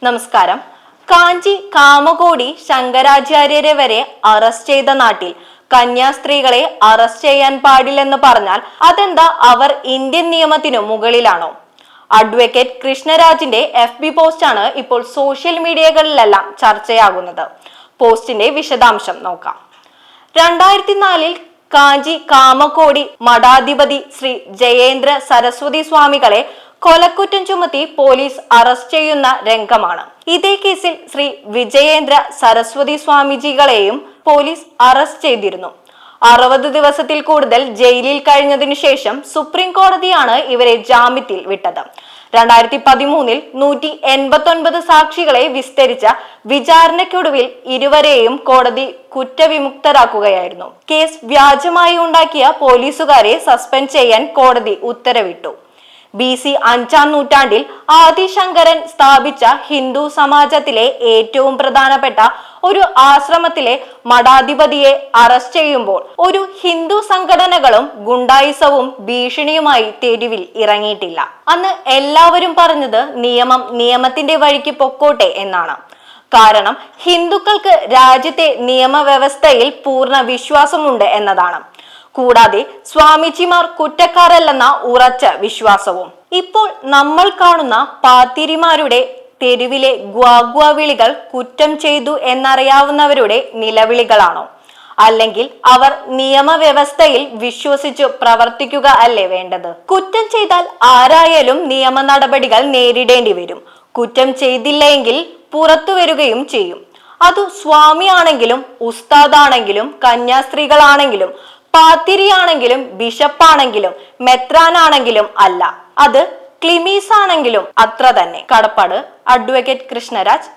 നമസ്കാരം. കാഞ്ചി കാമകോടി ശങ്കരാചാര്യരെ വരെ അറസ്റ്റ് ചെയ്ത നാട്ടിൽ കന്യാസ്ത്രീകളെ അറസ്റ്റ് ചെയ്യാൻ പാടില്ലെന്ന് പറഞ്ഞാൽ അതെന്താ, അവർ ഇന്ത്യൻ നിയമത്തിനു മുകളിലാണോ? അഡ്വക്കേറ്റ് കൃഷ്ണരാജിന്റെ FB പോസ്റ്റാണ് ഇപ്പോൾ സോഷ്യൽ മീഡിയകളിലെല്ലാം ചർച്ചയാകുന്നത്. പോസ്റ്റിന്റെ വിശദാംശം നോക്കാം. 2004 കാഞ്ചി കാമകോടി മഠാധിപതി ശ്രീ ജയേന്ദ്ര സരസ്വതി സ്വാമികളെ കൊലക്കുറ്റം ചുമത്തി പോലീസ് അറസ്റ്റ് ചെയ്യുന്ന രംഗമാണ്. ഇതേ കേസിൽ ശ്രീ വിജയേന്ദ്ര സരസ്വതി സ്വാമിജികളെയും പോലീസ് അറസ്റ്റ് ചെയ്തിരുന്നു. 60 ദിവസത്തിൽ കൂടുതൽ ജയിലിൽ കഴിഞ്ഞതിനു ശേഷം സുപ്രീം കോടതിയാണ് ഇവരെ ജാമ്യത്തിൽ വിട്ടത്. 2013 189 സാക്ഷികളെ വിസ്തരിച്ച വിചാരണയ്ക്കൊടുവിൽ ഇരുവരെയും കോടതി കുറ്റവിമുക്തരാക്കുകയായിരുന്നു. കേസ് വ്യാജമായി ഉണ്ടാക്കിയ പോലീസുകാരെ സസ്പെൻഡ് ചെയ്യാൻ കോടതി ഉത്തരവിട്ടു. BC 5-ാം നൂറ്റാണ്ടിൽ ആദിശങ്കരൻ സ്ഥാപിച്ച ഹിന്ദു സമാജത്തിലെ ഏറ്റവും പ്രധാനപ്പെട്ട ഒരു ആശ്രമത്തിലെ മഠാധിപതിയെ അറസ്റ്റ് ചെയ്യുമ്പോൾ ഒരു ഹിന്ദു സംഘടനകളും ഗുണ്ടായിസവും ഭീഷണിയുമായി തെരുവിൽ ഇറങ്ങിയിട്ടില്ല. അന്ന് എല്ലാവരും പറഞ്ഞത് നിയമം നിയമത്തിന്റെ വഴിക്ക് പൊക്കോട്ടെ എന്നാണ്. കാരണം ഹിന്ദുക്കൾക്ക് രാജ്യത്തെ നിയമവ്യവസ്ഥയിൽ പൂർണ്ണ വിശ്വാസമുണ്ട് എന്നതാണ്. കൂടാതെ സ്വാമിജിമാർ കുറ്റക്കാരല്ലെന്ന ഉറച്ച വിശ്വാസവും. ഇപ്പോൾ നമ്മൾ കാണുന്ന പാതിരിമാരുടെ തെരുവിലെ ഗ്വാഗ്വാ വിളികൾ കുറ്റം ചെയ്തു എന്നറിയാവുന്നവരുടെ നിലവിളികളാണോ? അല്ലെങ്കിൽ അവർ നിയമവ്യവസ്ഥയിൽ വിശ്വസിച്ചു പ്രവർത്തിക്കുക അല്ലേ വേണ്ടത്? കുറ്റം ചെയ്താൽ ആരായാലും നിയമ നടപടികൾ നേരിടേണ്ടി വരും. കുറ്റം ചെയ്തില്ലെങ്കിൽ പുറത്തു വരികയും ചെയ്യും. അത് സ്വാമിയാണെങ്കിലും ഉസ്താദാണെങ്കിലും കന്യാസ്ത്രീകളാണെങ്കിലും പാതിരിയാണെങ്കിലും ബിഷപ്പാണെങ്കിലും മെത്രാനാണെങ്കിലും അല്ല. അത് ക്ലിമീസ് ആണെങ്കിലും അത്ര തന്നെ. കടപ്പാട്, അഡ്വക്കേറ്റ് കൃഷ്ണരാജ്.